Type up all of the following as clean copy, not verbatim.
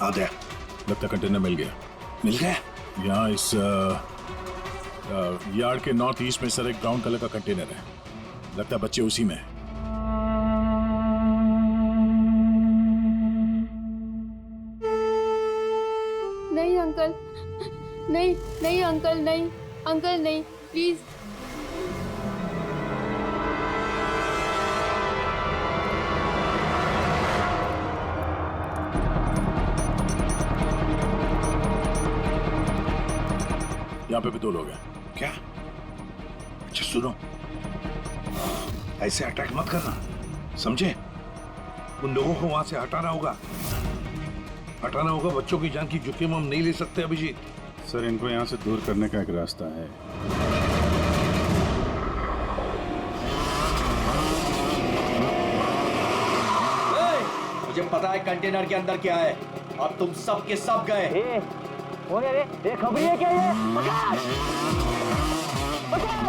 हाँ दे। लगता कंटेनर मिल गया। मिल गया? यहाँ इस यार्ड के नॉर्थ ईस्ट में सर एक ब्राउन कलर का कंटेनर है। लगता है बच्चे उसी में है। नहीं अंकल, नहीं नहीं अंकल, नहीं अंकल, नहीं प्लीज। यहाँ पे भी 2 लोग हैं। क्या? अच्छा सुनो, ऐसे अटैक मत करना, समझे? उन लोगों को वहां से हटाना होगा, हटाना होगा। बच्चों की जान की जोखिम हम नहीं ले सकते अभिजीत। सर इनको यहाँ से दूर करने का एक रास्ता है। मुझे पता है कंटेनर के अंदर क्या है। अब तुम सब के सब गए। ये खबरी है क्या? ये पकड़! पकड़!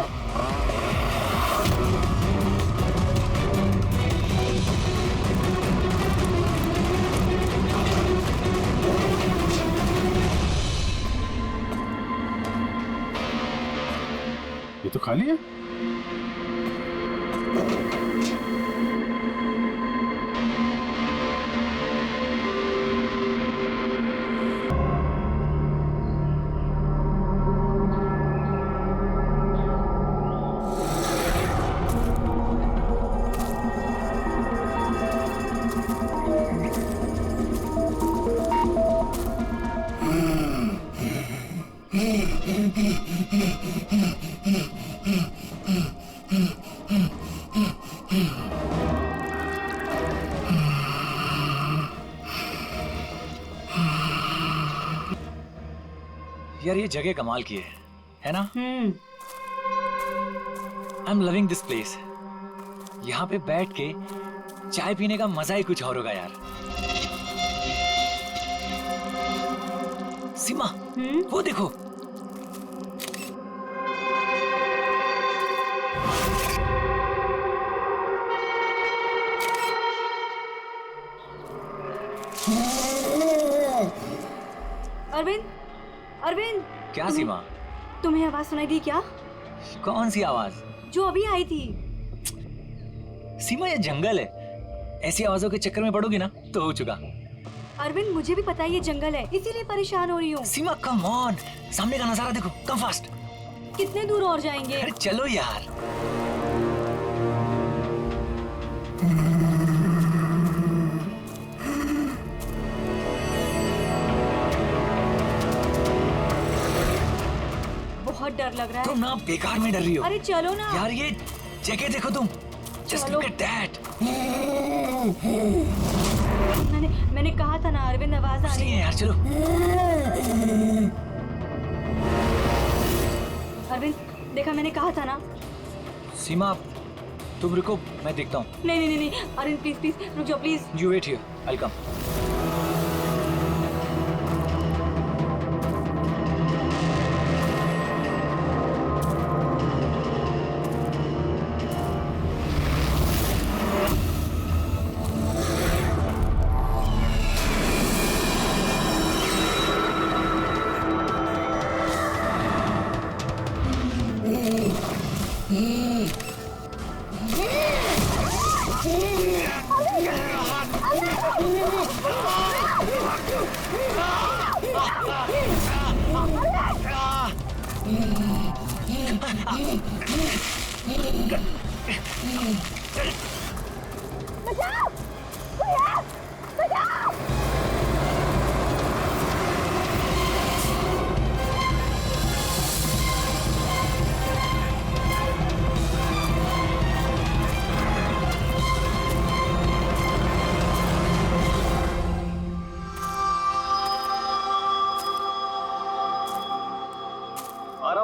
ये तो खाली है। यार ये जगह कमाल की है ना? I am loving this place. यहाँ पे बैठ के चाय पीने का मजा ही कुछ और होगा यार। सीमा, वो देखो। अरविंद, अरविंद। क्या सीमा? तुम्हें आवाज सुनाई दी क्या? कौन सी आवाज? जो अभी आई थी। सीमा ये जंगल है, ऐसी आवाजों के चक्कर में पड़ोगी ना तो हो चुका। अरविंद मुझे भी पता है ये जंगल है, इसीलिए परेशान हो रही हूँ। सीमा कम ऑन, सामने का नजारा देखो, कम फास्ट। कितने दूर और जाएंगे? अरे चलो यार। बहुत डर लग रहा है। तुम ना बेकार में डर रही हो। अरे चलो ना यार, ये जगह देखो तुम। Just look at that. मैंने कहा था ना अरविंद, आवाज आ रही है यार। चलो अरविंद, देखा मैंने कहा था ना। सीमा तुम रुको, मैं देखता हूँ। नहीं नहीं नहीं अरविंद प्लीज प्लीज रुक जाओ please. You wait here, I'll come.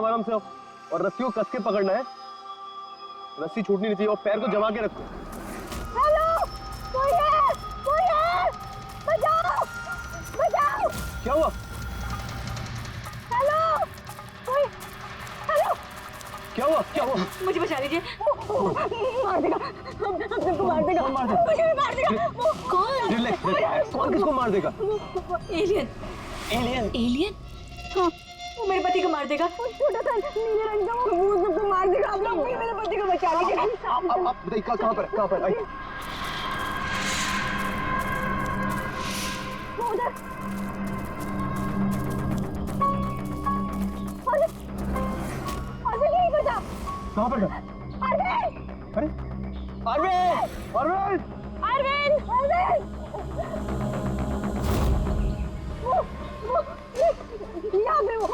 आराम से और रस्सी को कस के पकड़ना है। रस्सी छूटनी नहीं चाहिए और पैर को जमा के रखो। हेलो, कोई है, बचाओ, बचाओ। क्या हुआ? हेलो, कोई, हेलो। क्या क्या हुआ क्या हुआ? मुझे बचा लीजिए। मार देगा, हम सबको मार देगा। मार देगा? मुझे भी मार देगा। वो कौन? कौन किसको मार देगा? एलियन। एलियन? एलियन? हाँ, वो मेरे पति को मार देगा। वो छोटा सा नीले रंग का वो सबको मार देगा। आप लोग भी मेरे पति को बचा लीजिए। आप बताइए कहाँ पर? आइए। वो उधर। अरविंद यहीं पर था। कहाँ पर? अरविंद! अरे अरविंद! यहाँ पे वो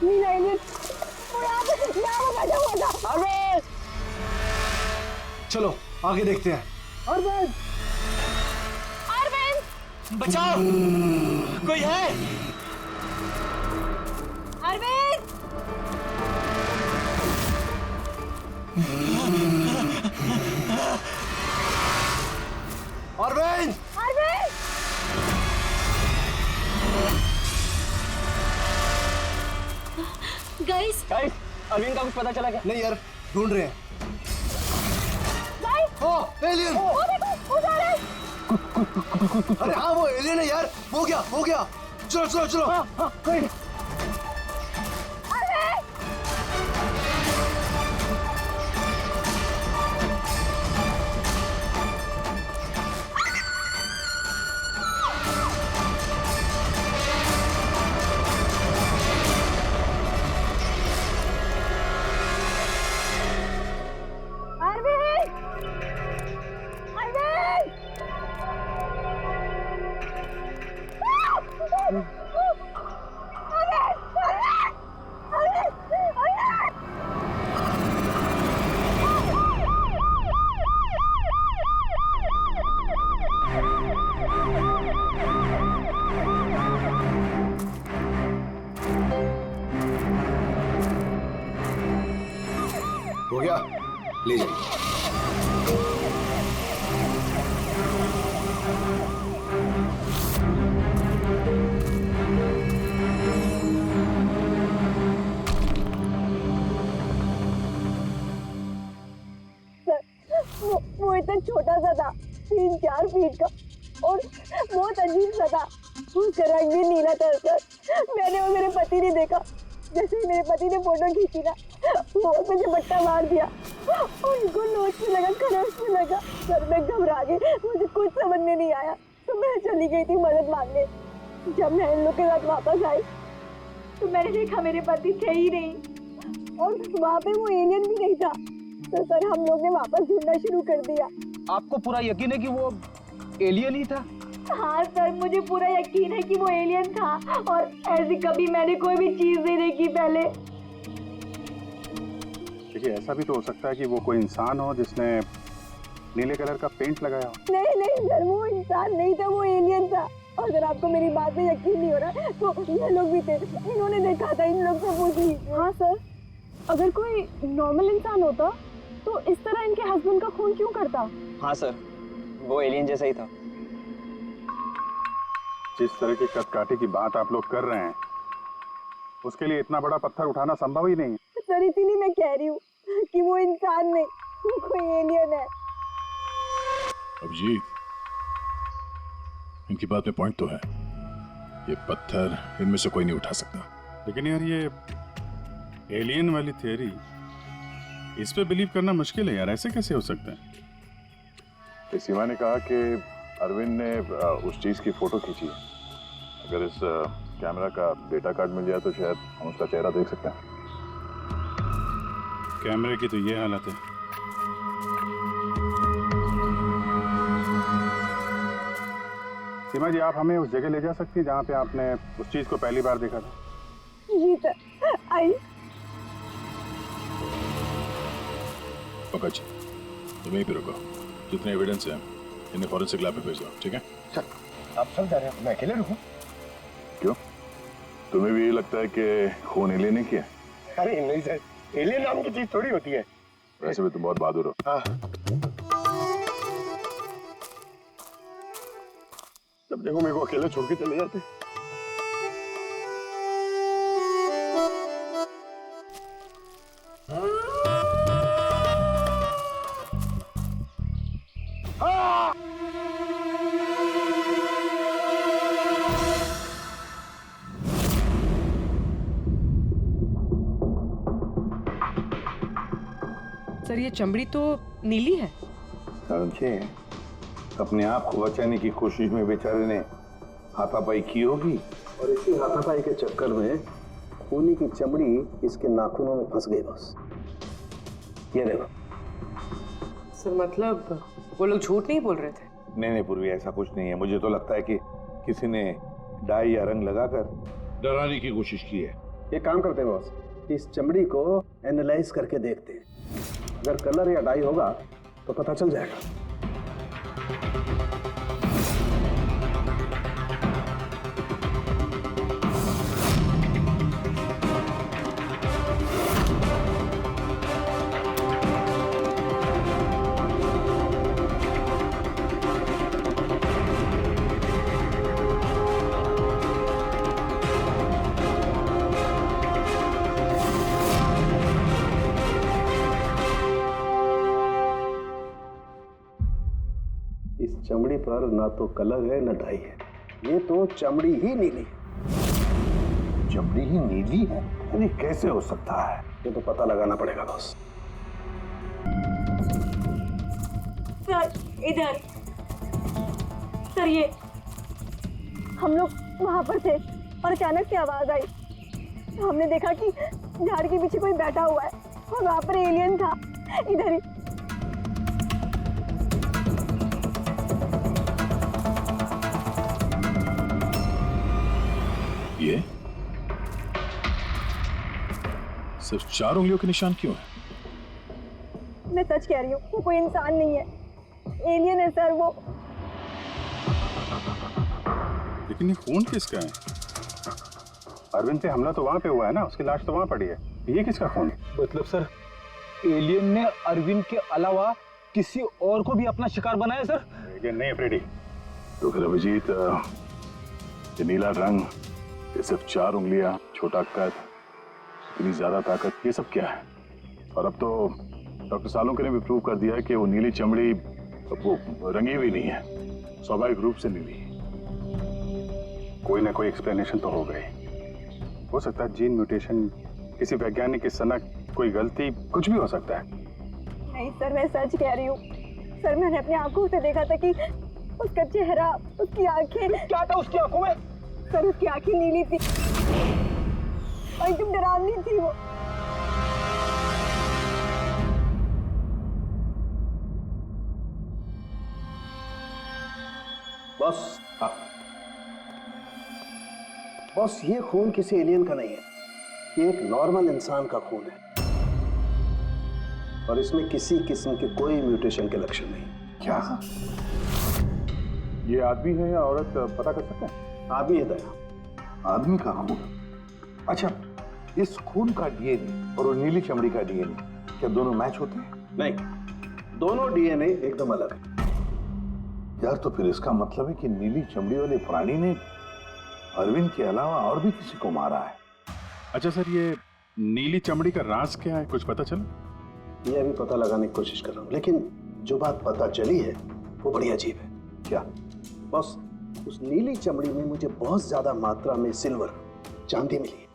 नीला एलियन, वो यहाँ वो बैठा हुआ था। अरविंद! चलो आगे देखते हैं। अरविंद! बचाओ, कोई है? अरविंद! अरविंद! अरविंद! गाइस, अरविंद का कुछ पता चला क्या? नहीं यार, ढूंढ रहे हैं। गाइस, हाँ, एलियन! वो देखो, उधर है। अरे हाँ, वो एलियन है यार। हो गया। चलो। हाँ, कोई नहीं। हो गया, ले जाइए। वो इतना छोटा सा था, 3-4 फीट का, और बहुत अजीब सा था। उसका रंग भी नीला था सर। मैंने और मेरे पति ने देखा। जैसे ही मेरे पति ने फोटो खींची ना, वो मुझे बट्टा मार दिया। उनको नोच में लगा, खरोच में लगा। सर मैं घबरा गई, मुझे कुछ समझ में नहीं आया, तो मैं चली गई थी मदद मांगने। जब मैं इन लोग के साथ वापस आई तो मैंने देखा मेरे पति थे ही नहीं, और वहाँ पे वो एलियन भी नहीं था। तो सर हम लोग ने वापस ढूंढना शुरू कर दिया। आपको पूरा यकीन है कि वो एलियन ही था? हाँ सर, मुझे पूरा यकीन है कि वो एलियन था, और ऐसी कभी मैंने कोई भी चीज नहीं देखी पहले। देखिए, ऐसा भी तो हो सकता है कि वो कोई इंसान हो जिसने नीले कलर का पेंट लगाया हो। नहीं सर, वो इंसान नहीं था, वो एलियन था। और अगर आपको मेरी बात पे यकीन नहीं हो रहा तो ये लोग भी थे, इन्होंने देखा था, इन लोग से पूछ लीजिए। हाँ सर, अगर कोई नॉर्मल इंसान होता तो इस तरह इनके हस्बैंड का खून क्यों करता? हाँ सर, वो एलियन जैसा ही था। जिस तरह की कदकाठी की बात आप लोग कर रहे हैं, उसके लिए इतना बड़ा पत्थर उठाना संभव ही नहीं है। सर इसीलिए मैं कह रही हूँ कि वो इंसान नहीं, वो कोई एलियन है। अभिजीत, इनकी बात में पॉइंट तो है। ये पत्थर इनमें से कोई नहीं उठा सकता। लेकिन यार, ये एलियन वाली थियरी, इस पे बिलीव करना मुश्किल है यार। ऐसे कैसे हो सकता है? सीमा ने कहा कि अरविंद ने उस चीज की फोटो खींची। अगर इस कैमरा का डेटा कार्ड मिल जाए तो शायद हम उसका चेहरा देख सकते हैं। कैमरे की तो ये हालत है। सीमा जी, आप हमें उस जगह ले जा सकती हैं जहाँ पे आपने उस चीज को पहली बार देखा था? जी सर, आइए। पंकज, तुम यहीं पे रुको। जितने एविडेंस हैं इन्हें फॉरेंसिक लैब में भेज दो, ठीक है? सर, आप सब जा रहे हैं, मैं अकेले रुकूं? क्यों, तुम्हें भी ये लगता है कि खून एलियन ने किया? अरे नहीं सर, एलियन नाम की चीज थोड़ी होती है। वैसे भी तुम बहुत बहादुर हो। हाँ। तब देखो मेरे को अकेले छोड़ के चले जाते। सर ये चमड़ी तो नीली है। समझे, अपने आप को बचाने की कोशिश में बेचारे ने हाथापाई की होगी। और इसी हाथापाई के चक्कर में खूनी की चमड़ी इसके नाखूनों में फंस गई बॉस। ये देखो। सर मतलब वो लोग झूठ नहीं बोल रहे थे? नहीं पूर्वी, ऐसा कुछ नहीं है। मुझे तो लगता है कि किसी ने डाई या रंग लगाकर डराने की कोशिश की है। एक काम करते हैं बॉस, इस चमड़ी को एनालाइज करके देखते हैं। अगर कलर या डाई होगा तो पता चल जाएगा। इस चमड़ी पर ना तो कलर है ना डाई है, ये तो चमड़ी ही नीली है। चमड़ी ही नीली है? अरे कैसे हो सकता है? ये तो पता लगाना पड़ेगा बॉस। सर इधर। सर ये हम लोग वहां पर थे और अचानक से आवाज आई। हमने देखा कि झाड़ के पीछे कोई बैठा हुआ है और वहां पर एलियन था, इधर ही। ये सिर्फ 4 उंगलियों के निशान क्यों है? मैं सच कह रही हूँ, वो कोई इंसान नहीं है, एलियन है सर वो। लेकिन ये खून किसका है? अरविंद पे हमला तो वहां पे हुआ है ना, उसकी लाश तो वहां पड़ी है। ये किसका खून है? मतलब सर एलियन ने अरविंद के अलावा किसी और को भी अपना शिकार बनाया सर? एलियन नहीं अफ्रीडी। तो फिर अभिजीत, ये नीला रंग, ये सिर्फ 4 उंगलियां, छोटा कद, इतनी ज्यादा ताकत, ये सब क्या है? और अब तो डॉक्टर सालोंके ने भी प्रूव कर दिया है कि वो नीली चमड़ी वो रंगी हुई नहीं है, स्वाभाविक रूप से नीली है। कोई ना कोई एक्सप्लेनेशन तो हो गई। हो सकता है जीन म्यूटेशन, किसी वैज्ञानिक की सनक, कोई गलती, कुछ भी हो सकता है। नहीं सर, मैं सच कह रही हूँ सर, मैंने अपनी आंखों से देखा था कि उसका चेहरा, उसकी आंखें। क्या था उसकी आंखों में? सर उसकी आंखें नीली थी और एकदम डरावनी थी वो। बॉस, बॉस ये खून किसी एलियन का नहीं है, ये एक नॉर्मल इंसान का खून है और इसमें किसी किस्म के कोई म्यूटेशन के लक्षण नहीं। क्या ये आदमी है या औरत पता कर सकते हैं? आदमी है दया। आदमी का खून? अच्छा, इस खून का डीएनए और वो नीली चमड़ी का डीएनए क्या दोनों मैच होते हैं? नहीं, दोनों डीएनए एकदम अलग है। यार तो फिर इसका मतलब है कि नीली चमड़ी वाले प्राणी ने अरविंद के अलावा और भी किसी को मारा है। अच्छा सर, ये नीली चमड़ी का राज क्या है, कुछ पता चला? ये अभी पता लगाने की कोशिश कर रहा हूँ, लेकिन जो बात पता चली है वो बड़ी अजीब है। क्या? बॉस, उस नीली चमड़ी में मुझे बहुत ज्यादा मात्रा में सिल्वर, चांदी मिली है।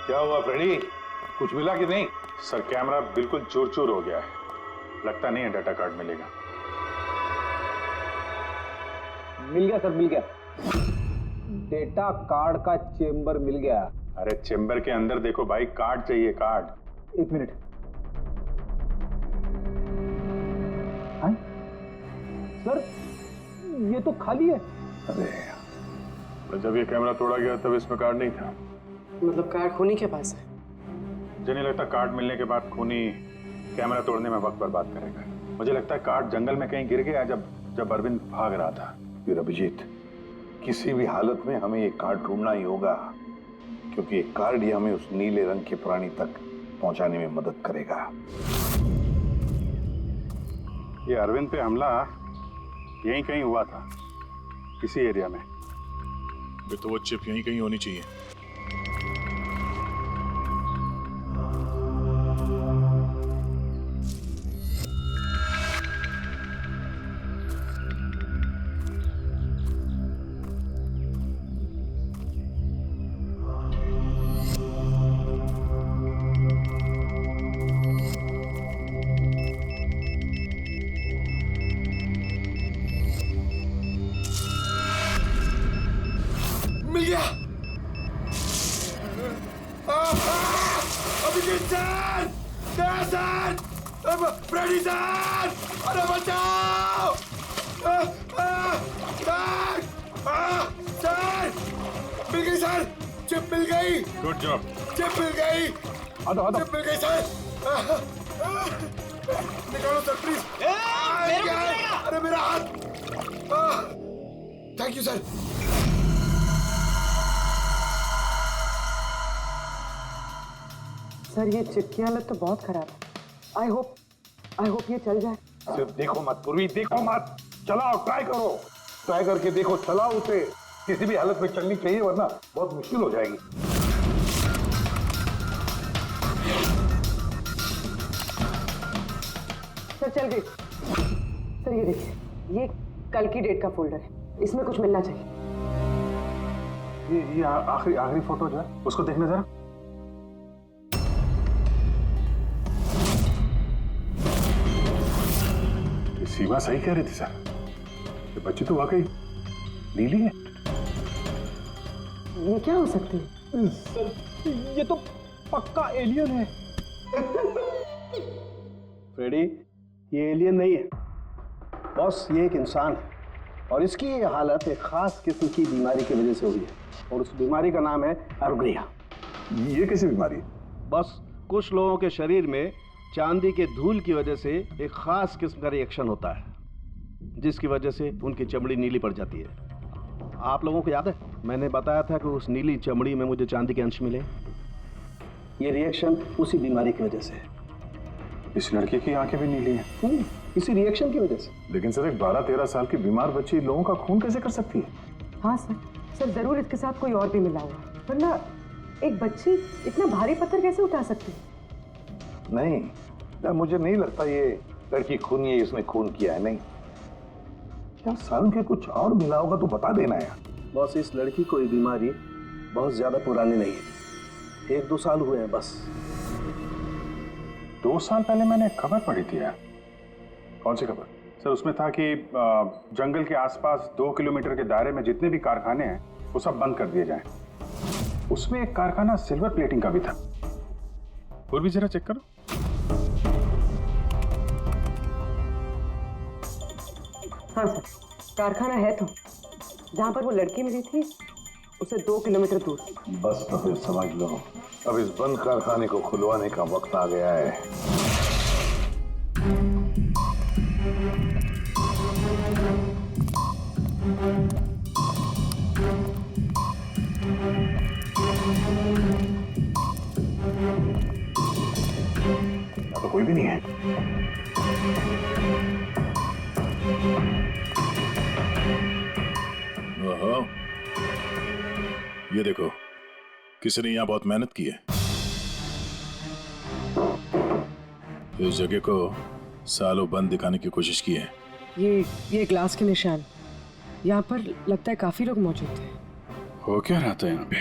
क्या हुआ फ्रेडी, कुछ मिला कि नहीं? सर कैमरा बिल्कुल चूर चूर हो गया है, लगता नहीं है डाटा कार्ड मिलेगा। मिल गया सर, मिल गया। डेटा कार्ड का चेंबर मिल गया। अरे चेंबर के अंदर देखो भाई, कार्ड चाहिए, कार्ड। 1 मिनट। हाँ? सर ये तो खाली है। अरे जब ये कैमरा तोड़ा गया तब इसमें कार्ड नहीं था। मतलब कार्ड खूनी के पास है? मुझे नहीं लगता कार्ड मिलने के बाद खूनी कैमरा तोड़ने में वक्त बर्बाद करेगा। मुझे लगता है कार्ड जंगल में कहीं गिर गया जब अरविंद भाग रहा था। फिर अभिजीत, किसी भी हालत में हमें ये कार्ड ढूंढना ही होगा, क्योंकि ये कार्ड ही हमें उस नीले रंग के प्राणी तक पहुंचाने में मदद करेगा। ये अरविंद पे हमला यहीं कहीं हुआ था, किसी एरिया में। तो वो चिप यहीं कहीं होनी चाहिए। मिल गया। अभिजीत सर, दया सर, फ्रेडी सर, अरे बचाओ! सर, मिल गई सर, चिप मिल गई, गुड जॉब। चिप मिल गई, चिप मिल गई सर। निकालो सर प्लीज। अरे मेरा हाथ। Thank you sir. सर ये चिप की हालत तो बहुत खराब है। आई होप ये चल जाए। सिर्फ देखो मत पूर्वी, देखो मत, चलाओ, ट्राई करो, ट्राई करके देखो, चलाओ उसे। किसी भी हालत में चलनी चाहिए वरना बहुत मुश्किल हो जाएगी। सर चल गई। सर ये देखिए, ये कल की डेट का फोल्डर है, इसमें कुछ मिलना चाहिए। ये आखिरी फोटो जो है उसको देखने जरा। सीमा सही कह रही थी सर, ये बच्ची तो वाकई नीली है। ये क्या हो सकती है? ये तो पक्का एलियन है। फ्रेडी, ये एलियन नहीं है बॉस, ये एक इंसान है और इसकी ये हालत एक खास किस्म की बीमारी की वजह से हुई है और उस बीमारी का नाम है अर्गुलिया। ये कैसी बीमारी है? बस कुछ लोगों के शरीर में चांदी के धूल की वजह से एक खास किस्म का रिएक्शन होता है जिसकी वजह से उनकी चमड़ी नीली पड़ जाती है। आप लोगों को याद है मैंने बताया था कि उस नीली चमड़ी में मुझे चांदी के अंश मिले। ये रिएक्शन उसी बीमारी की वजह से है। इस लड़की की आंखें भी नीली हैं। इसी रिएक्शन की वजह से। लेकिन सर, एक 12-13 साल की बीमार बच्ची लोगों का खून कैसे कर सकती है? हाँ सर जरूर इसके साथ कोई और भी मिला हुआ है, वरना एक बच्ची इतना भारी पत्थर कैसे उठा सकती है? नहीं यार, मुझे नहीं लगता ये लड़की खून ही इसने खून किया है। नहीं यार, साल के कुछ और मिला होगा तो बता देना यार। बॉस, इस लड़की को ये बीमारी बहुत ज्यादा पुरानी नहीं है, 1-2 साल हुए हैं बस। 2 साल पहले मैंने खबर पढ़ी थी यार। कौन सी खबर? सर, उसमें था कि जंगल के आसपास 2 किलोमीटर के दायरे में जितने भी कारखाने हैं वो सब बंद कर दिए जाएं। उसमें एक कारखाना सिल्वर प्लेटिंग का भी था। और भी जरा चेक करो। हाँ सर, कारखाना है तो जहाँ पर वो लड़की मिली थी उसे 2 किलोमीटर दूर। बस तो फिर समझ लो, अब इस बंद कारखाने को खुलवाने का वक्त आ गया है। तो कोई भी नहीं है। ओहो, ये देखो, किसी ने यहाँ बहुत मेहनत की है। इस जगह को सालों बंद दिखाने की कोशिश की है। ये ग्लास के निशान, यहाँ पर लगता है काफी लोग मौजूद थे। हो क्या रहा था यहाँ पे?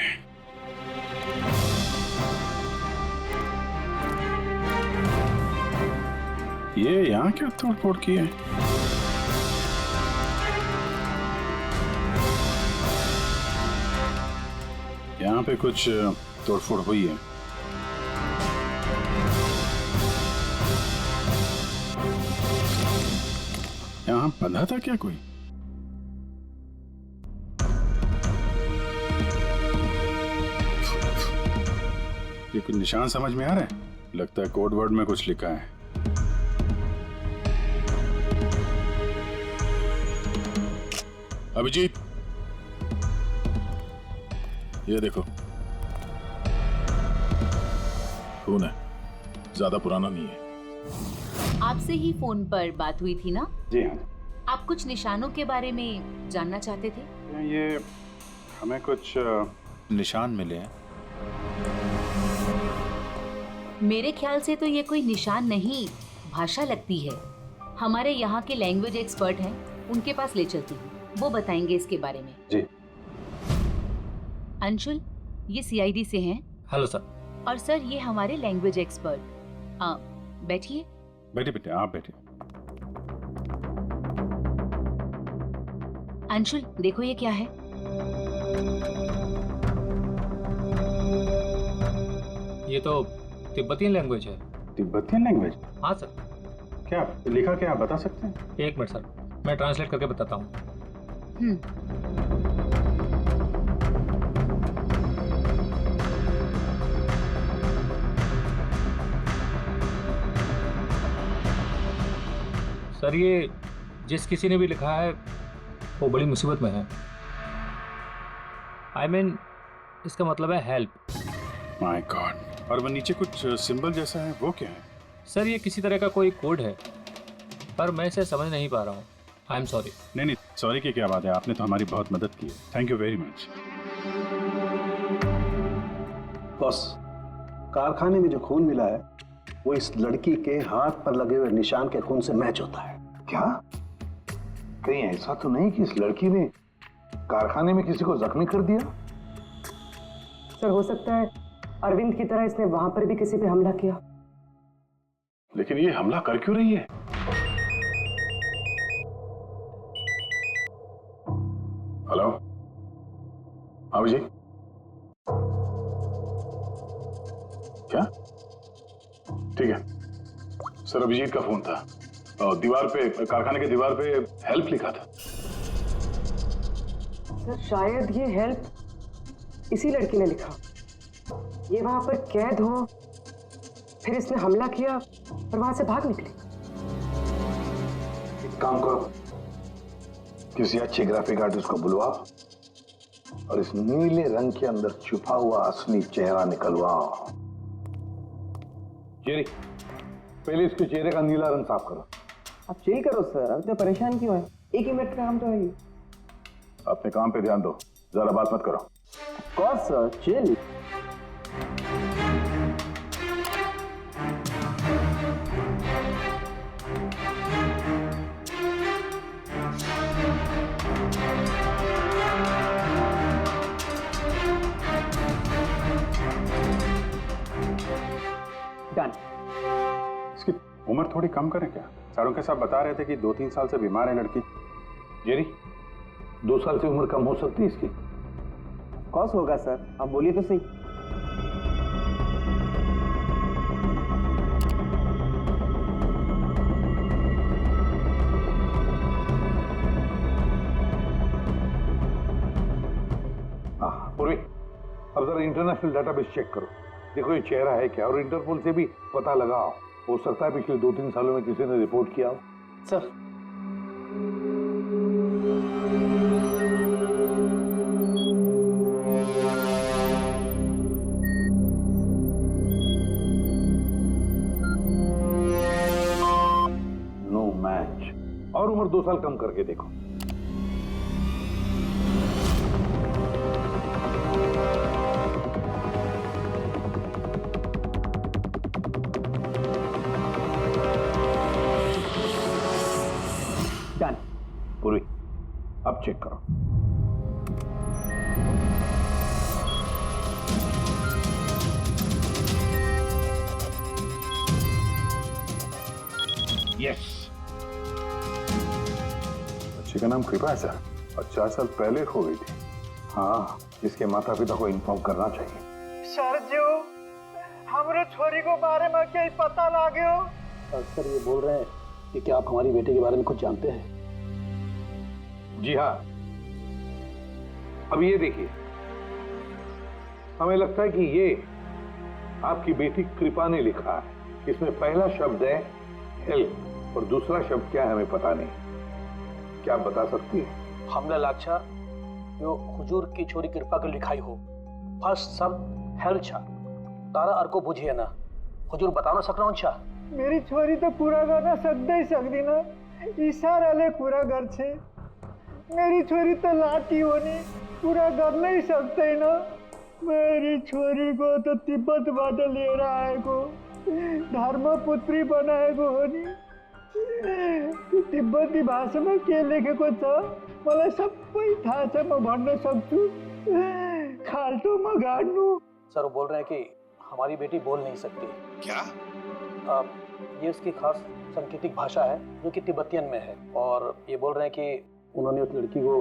ये यहाँ क्या तोड़ फोड़ की है? यहाँ पे कुछ तोड़फोड़ हुई है। यहाँ बंधा था क्या कोई? ये कुछ निशान समझ में आ रहा है? लगता है कोड वर्ड में कुछ लिखा है। अभिजीत, ये देखो, खून है, ज्यादा पुराना नहीं है। आपसे ही फोन पर बात हुई थी ना? जी हाँ। आप कुछ निशानों के बारे में जानना चाहते थे? ये हमें कुछ निशान मिले हैं। मेरे ख्याल से तो ये कोई निशान नहीं, भाषा लगती है। हमारे यहाँ के लैंग्वेज एक्सपर्ट हैं, उनके पास ले चलती हूँ, वो बताएंगे इसके बारे में। जी। अंशुल, ये सीआईडी से हैं। Hello sir. और सर, ये हमारे लैंग्वेज एक्सपर्ट। बैठिए। बैठिए बेटे, आप बैठिए। अंशुल, देखो ये क्या है। ये तो तिब्बतियन लैंग्वेज है। Tibetan language? हाँ सर। क्या लिखा, क्या आप बता सकते हैं? एक मिनट सर, मैं ट्रांसलेट करके बताता हूँ। सर, ये जिस किसी ने भी लिखा है वो बड़ी मुसीबत में है। I mean, इसका मतलब है हेल्प। My God. और वो नीचे कुछ सिंबल जैसा है, वो क्या है? सर, ये किसी तरह का कोई कोड है, पर मैं इसे समझ नहीं पा रहा हूँ। I am sorry. नहीं, सॉरी की क्या बात है, आपने तो हमारी बहुत मदद की है। Thank you very much. Boss, कारखाने में जो खून मिला है वो इस लड़की के हाथ पर लगे हुए निशान के खून से मैच होता है। क्या? कहीं ऐसा तो नहीं कि इस लड़की ने कारखाने में किसी को जख्मी कर दिया? सर, हो सकता है अरविंद की तरह इसने वहां पर भी किसी पे हमला किया। लेकिन ये हमला कर क्यों रही है? हेलो, हाँ जी। क्या? ठीक है सर, अभिजीत का फोन था। दीवार पे, कारखाने के दीवार पे हेल्प लिखा था। सर, शायद ये हेल्प इसी लड़की ने लिखा। ये वहां पर कैद हो, फिर इसने हमला किया और वहां से भाग निकली। एक काम करो, किसी अच्छे ग्राफिक आर्टिस्ट को बुलवाओ और इस नीले रंग के अंदर छुपा हुआ असली चेहरा निकलवाओ। जेरी, पहले इसके चेहरे का नीला रंग साफ करो। आप चिल करो सर, अब तो परेशान क्यों है? एक ही मिनट का काम तो है ही। अपने काम पे ध्यान दो, ज्यादा बात मत करो। कौन सर, चिल। डन। इसकी उम्र थोड़ी कम करें क्या? सारों के साथ बता रहे थे कि 2-3 साल से बीमार है लड़की। जेरी, 2 साल से उम्र कम हो सकती है इसकी? कौन होगा सर, आप बोलिए तो सही। पूर्वी, अब जरा इंटरनेशनल डाटाबेस चेक करो, देखो ये चेहरा है क्या, और इंटरपोल से भी पता लगाओ। हो सकता है पिछले 2-3 सालों में किसी ने रिपोर्ट किया हो। Sir, no match. और उम्र 2 साल कम करके देखो। डन। पूरी, अब चेक करो। यस। बच्ची का नाम कृपा है सर, और 4 साल पहले खो गई थी। हाँ, इसके माता पिता को इन्फॉर्म करना चाहिए। सर जो हमारे छोरी को बारे में क्या पता लागे हो? सर, ये बोल रहे हैं कि क्या आप हमारी बेटी के बारे में कुछ जानते हैं? जी हाँ। अब ये देखिए, हमें लगता है कि ये आपकी बेटी कृपा ने लिखा है। इसमें पहला शब्द है हेल्प और दूसरा शब्द क्या है हमें पता नहीं। क्या आप बता सकती है? हमला लाक्षा यो हुजूर की छोरी कृपा के लिखाई हो। फर्स्ट शब्द हेल्प छा, तारा अर्को बुझिए ना। हुजूर बताना सक रहा हूँ छा। मेरी छोरी तो पूरा गाना सकते ही सकती ना, इशारा ले पूरा घर छे। मेरी छोरी तो लाती होनी पूरा घर नहीं सकते ना। मेरी छोरी को तो तिब्बत बाटे ले रहा है को धर्मपुत्री बनाएको हो नि। तिब्बती भाषामा के लेखेको छ मलाई सबै थाहा छ, म भन्न सक्छु। खाल्टोमा गाड्नु। सर वो बोल रहे हैं कि हमारी बेटी बोल नहीं सकती। क्या? ये उसकी खास सांकेतिक भाषा है जो कि तिब्बतियन में है, और ये बोल रहे हैं कि उन्होंने उस लड़की को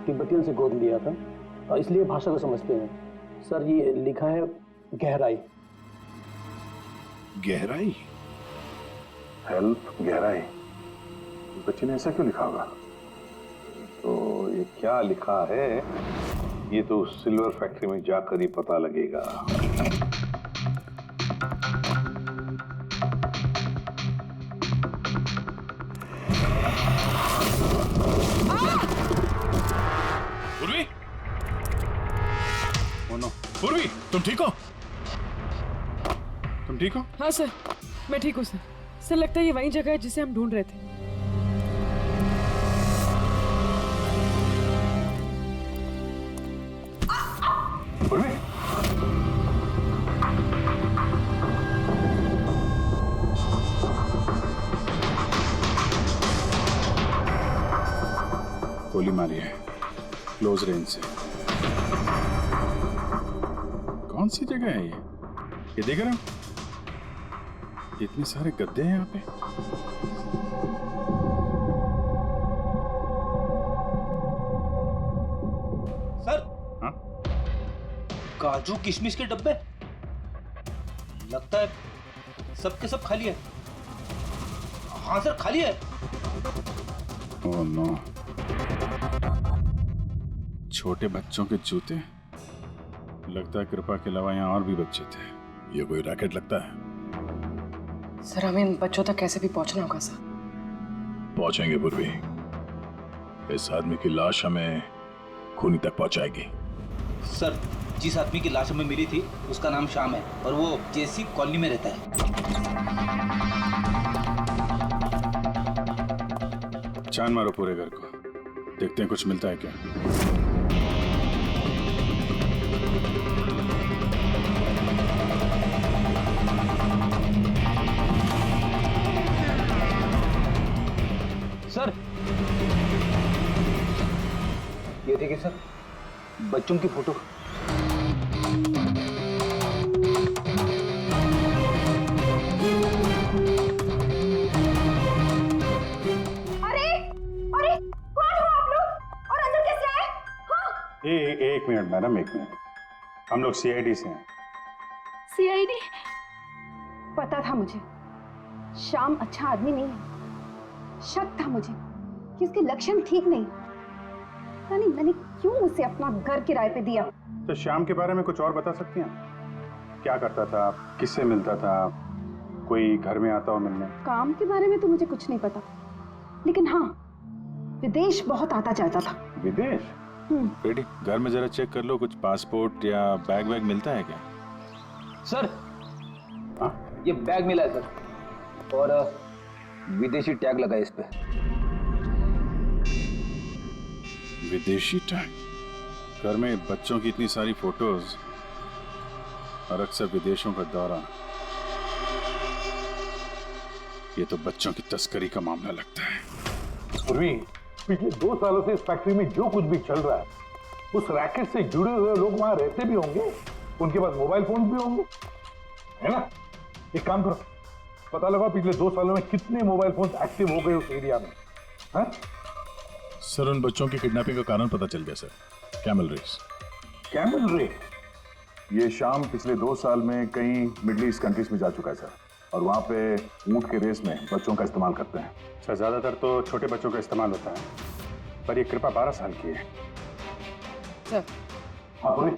तिब्बतियन से गोद लिया था, इसलिए भाषा को समझते हैं। सर ये लिखा है गहराई। गहराई? हेल्प गहराई? बच्चे ने ऐसा क्यों लिखा होगा? तो ये क्या लिखा है ये तो सिल्वर फैक्ट्री में जाकर ही पता लगेगा। पूर्वी! ओ नो, पूर्वी, तुम ठीक हो? तुम ठीक हो? हाँ सर, मैं ठीक हूँ सर। सर लगता है ये वही जगह है जिसे हम ढूंढ रहे थे। पूर्वी! गोली मारी है क्लोज रेंज से। कौन सी जगह है ये देख रहे हो? इतने सारे गद्दे हैं यहाँ पे। सर। हाँ? काजू किशमिश के डब्बे लगता है सबके सब खाली है। हाँ सर खाली है। ओह नो, छोटे बच्चों के जूते। लगता है कृपा के अलावा यहाँ और भी बच्चे थे। ये कोई रैकेट लगता है। सर हमें इन बच्चों तक कैसे भी पहुंचना होगा सर। पहुंचेंगे पूर्वी। इस आदमी की लाश हमें खूनी तक पहुंचाएगी। सर जिस आदमी की लाश हमें मिली थी उसका नाम श्याम है और वो जेसी कॉलोनी में रहता है। छान मारो पूरे घर को, देखते हैं कुछ मिलता है क्या। सर ये देखिए सर, बच्चों की फोटो। एक मिनट मैडम, एक मिनट। हम लोग सीआईडी से हैं। सीआईडी? पता था मुझे श्याम अच्छा आदमी नहीं है। शक था मुझे कि उसके लक्षण ठीक नहीं। यानी मैंने क्यों उसे अपना घर किराए पे दिया? तो श्याम के बारे में कुछ और बता सकती हैं? क्या करता था, किससे मिलता था, कोई घर में आता हो मिलने? काम के बारे में तो मुझे कुछ नहीं पता, लेकिन हाँ विदेश बहुत आता जाता था। विदेश? बेटी घर में जरा चेक कर लो, कुछ पासपोर्ट या बैग वैग मिलता है क्या? सर ये बैग मिला है सर, और विदेशी टैग लगा है इस पे। विदेशी टैग? घर में बच्चों की इतनी सारी फोटोज और अक्सर विदेशों का दौरा, ये तो बच्चों की तस्करी का मामला लगता है। पूर्वी, पिछले 2 सालों से इस फैक्ट्री में जो कुछ भी चल रहा है उस रैकेट से जुड़े हुए लोग वहां रहते भी होंगे, उनके पास मोबाइल फोन भी होंगे, है ना? एक काम करो, पता लगाओ पिछले 2 सालों में कितने मोबाइल फोन एक्टिव हो गए उस एरिया में। है? सर उन बच्चों की किडनैपिंग का कारण पता चल गया sir. Camel race. Camel race? ये शाम पिछले 2 साल में कई मिडिल ईस्ट कंट्रीज में जा चुका है सर, और वहाँ पे ऊंट के रेस में बच्चों का इस्तेमाल करते हैं। सर ज्यादातर तो छोटे बच्चों का इस्तेमाल होता है, पर ये कृपा 12 साल की है। सर हाँ,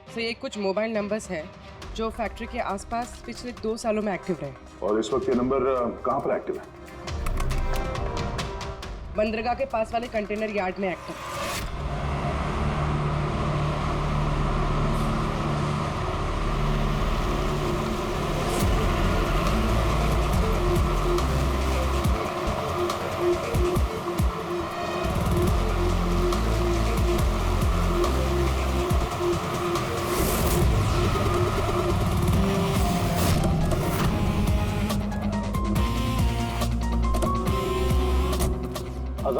सर ये कुछ मोबाइल नंबर्स हैं जो फैक्ट्री के आसपास पिछले 2 सालों में एक्टिव रहे। और इस वक्त ये नंबर कहाँ पर एक्टिव है? बंदरगाह के पास वाले कंटेनर यार्ड में एक्टिव।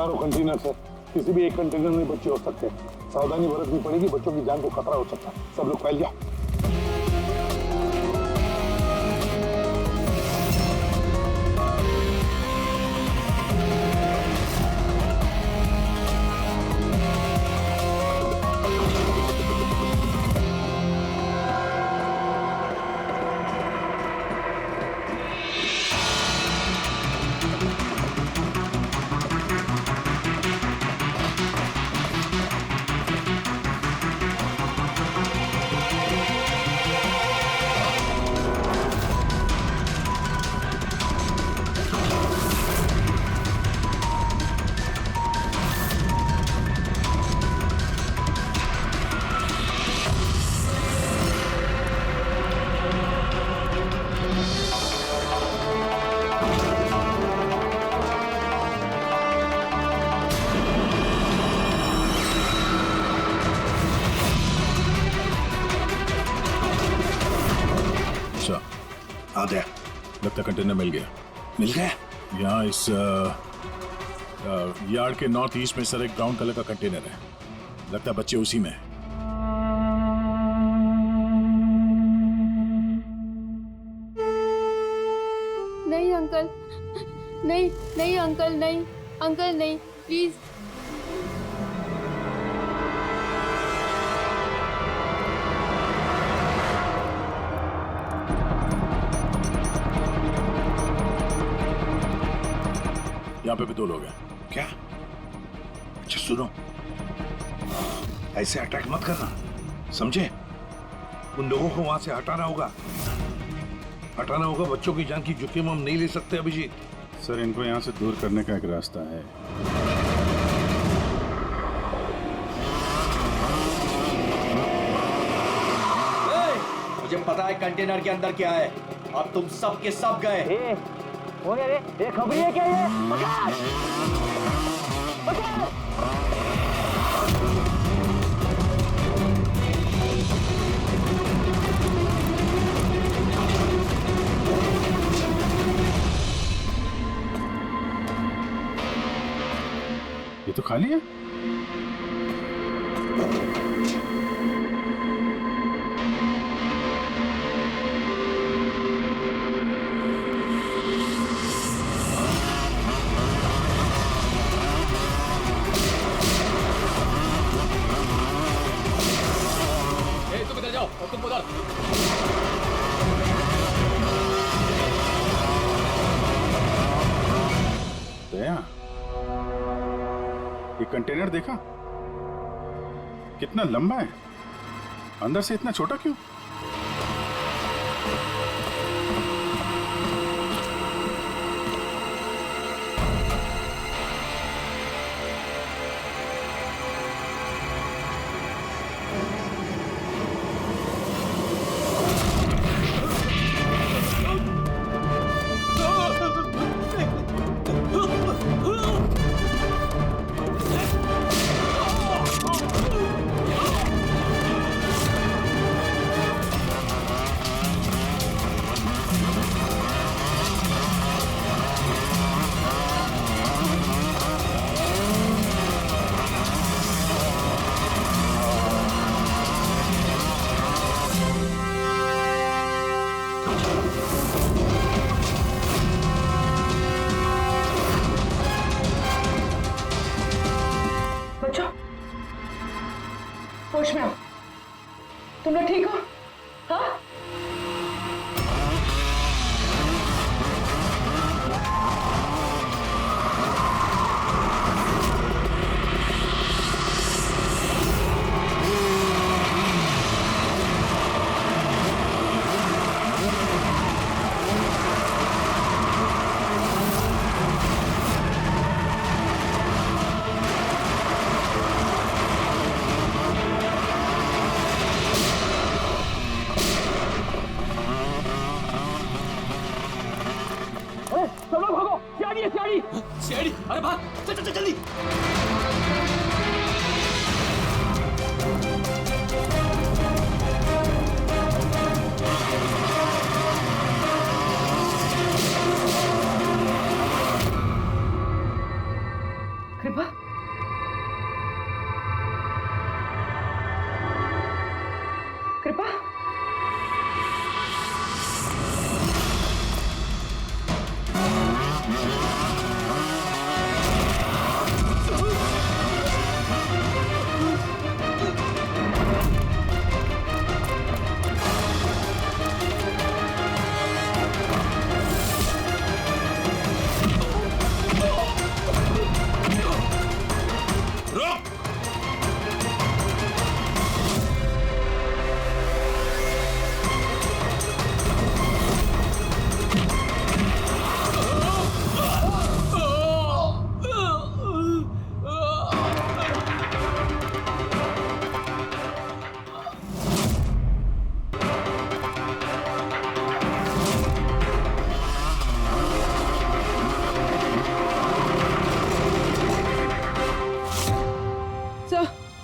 चारों कंटेनर है, किसी भी एक कंटेनर में बच्चे हो सकते हैं। सावधानी बरतनी पड़ेगी, बच्चों की जान को खतरा हो सकता है। सब लोग फैल जाओ। आधा लगता कंटेनर मिल गया। मिल गया? यहाँ इस यार्ड के नॉर्थ ईस्ट में सर एक ब्राउन कलर का कंटेनर है, लगता है बच्चे उसी में है। नहीं अंकल, नहीं नहीं अंकल, नहीं अंकल, नहीं प्लीज। यहाँ पे भी 2 लोग हैं। क्या? अच्छा सुनो, ऐसे अटैक मत करना, समझे? उन लोगों को वहां से हटाना होगा, हटाना होगा। बच्चों की जान की जोखिम हम नहीं ले सकते अभिजीत। सर इनको यहाँ से दूर करने का एक रास्ता है। मुझे पता है कंटेनर के अंदर क्या है। अब तुम सब के सब गए। ये खबरी है क्या ये? पकड़! पकड़! ये तो खाली है। तुम उधर। दया, ये कंटेनर देखा कितना लंबा है, अंदर से इतना छोटा क्यों? होश में आओ। तुम लोग ठीक हो? हाँ?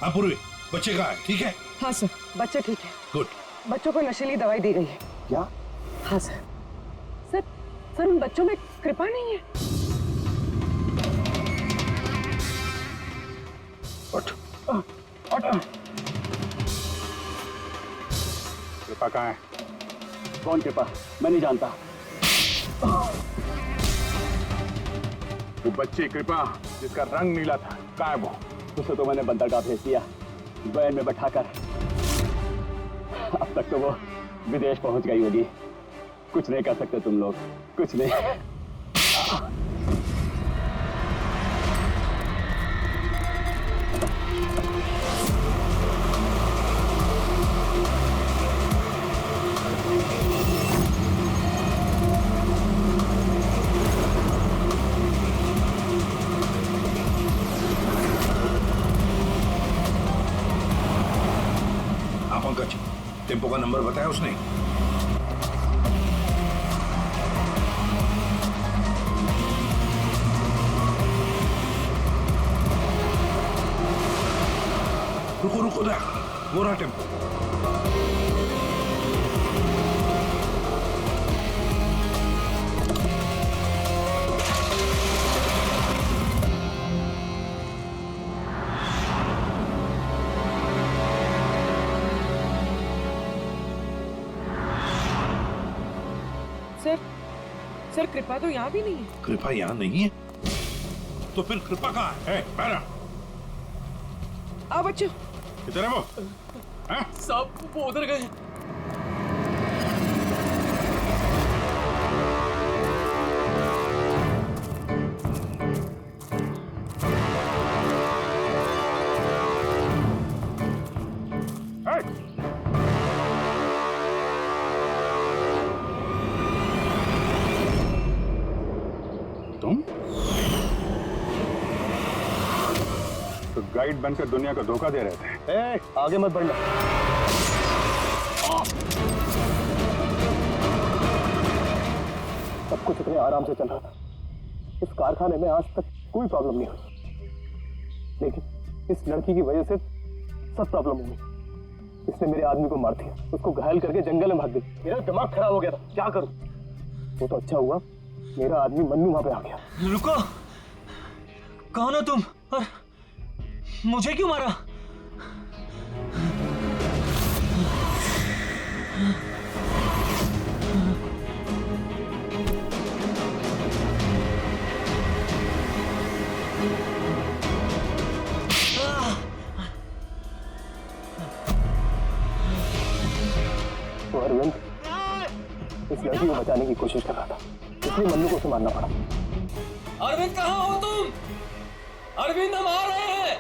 हाँ पूर्वी, बच्चे कहाँ है? ठीक है? हाँ सर, बच्चे ठीक है। गुड। बच्चों को नशीली दवाई दी गई है। क्या? हाँ सर। सर, सर उन बच्चों में कृपा नहीं है। कृपा कहाँ है? कौन कृपा? मैं नहीं जानता। वो बच्ची कृपा जिसका रंग नीला था, कहाँ है वो? उसे तो मैंने बंदरगाह भेज दिया, वैन में बैठाकर। अब तक तो वो विदेश पहुंच गई होगी। कुछ नहीं कर सकते तुम लोग, कुछ नहीं। हाँ पंकज, टेम्पो का नंबर बताया उसने? रुको रुको ना, वो रहा टेम्पो। सर कृपा तो यहाँ भी नहीं है। कृपा यहाँ नहीं है? तो फिर कृपा कहाँ है? बैरा, आ बच्चों। किधर है वो? सब वो उधर गए। तुम तो गाइड बनकर दुनिया को धोखा दे रहे थे। आगे मत बढ़ना। सब कुछ इतने आराम से चल रहा था। इस कारखाने में आज तक कोई प्रॉब्लम नहीं हुई, लेकिन इस लड़की की वजह से सब प्रॉब्लम हुई। इसने मेरे आदमी को मार दिया, उसको घायल करके जंगल में भाग गई। मेरा दिमाग खराब हो गया था, क्या करूं? वो तो अच्छा हुआ मेरा आदमी मन्नू वहां पे आ गया। रुको, कौन हो तुम और मुझे क्यों मारा? तो अरविंद इस लड़की को बचाने की कोशिश कर रहा था, इसलिए मन्नू को उसे मारना पड़ा। अरविंद कहाँ हो तुम? अरविंद हम आ रहे हैं।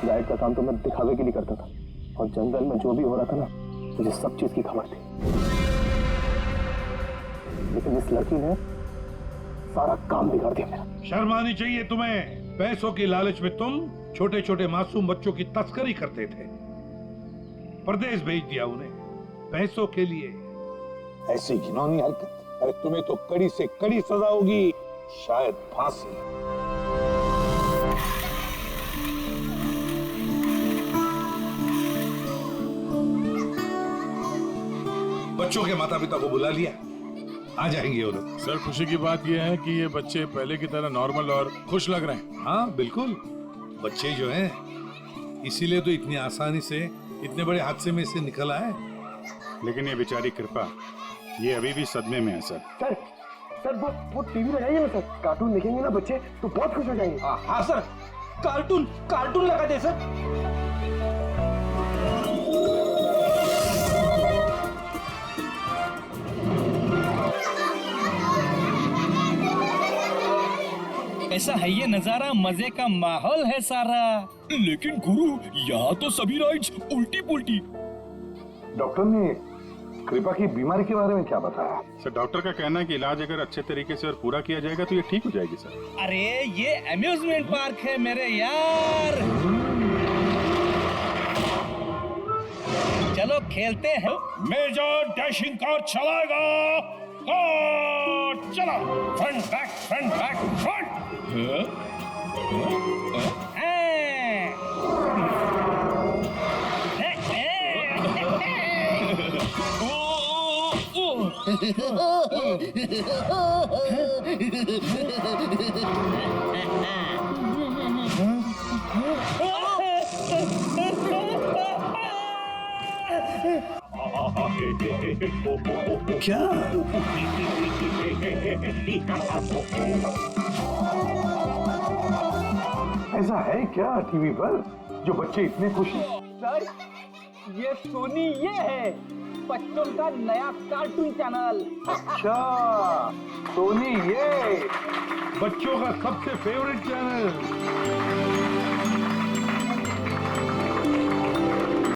गाइड का काम तो मैं दिखावे के लिए करता था, और जंगल में जो भी हो रहा था ना, मुझे सब चीज की खबर थी। लेकिन इस लड़की ने सारा काम बिगाड़ दिया मेरा। शर्म आनी चाहिए तुम्हें। पैसों की लालच में तुम छोटे छोटे मासूम बच्चों की तस्करी करते थे, परदेश भेज दिया उन्हें पैसों के लिए। ऐसी घिनौनी हरकत, अरे तुम्हें तो कड़ी से कड़ी सजा होगी, शायद फांसी। बच्चों के माता पिता को बुला लिया, आ जाएंगे वो लोग। सर खुशी की बात यह है कि ये बच्चे पहले की तरह नॉर्मल और खुश लग रहे हैं। हाँ बिल्कुल, बच्चे जो हैं इसीलिए तो इतनी आसानी से इतने बड़े हादसे में से निकल आए। लेकिन ये बेचारी कृपा, ये अभी भी सदमे में है सर। सर वो टीवी लगाइए ना सर, कार्टून देखेंगे ना बच्चे तो बहुत खुश हो जाएंगे। हाँ सर, कार्टून लगा दे सर। ऐसा है ये नजारा, मजे का माहौल है सारा। लेकिन गुरु, यहाँ तो सभी राइड्स उल्टी पुल्टी। डॉक्टर ने कृपा की बीमारी के बारे में क्या बताया? सर डॉक्टर का कहना है कि इलाज अगर अच्छे तरीके से और पूरा किया जाएगा तो ये ठीक हो जाएगी सर। अरे ये अम्यूजमेंट पार्क है मेरे यार, चलो खेलते हैं। मेजर डैशिंग कार चलाएगा। चला, फ्रंट बैक फ्रंट। क्या? ऐसा है क्या टीवी पर जो बच्चे इतने खुश हैं? सर ये सोनी ये है बच्चों का नया कार्टून चैनल। अच्छा, सोनी ये बच्चों का सबसे फेवरेट चैनल।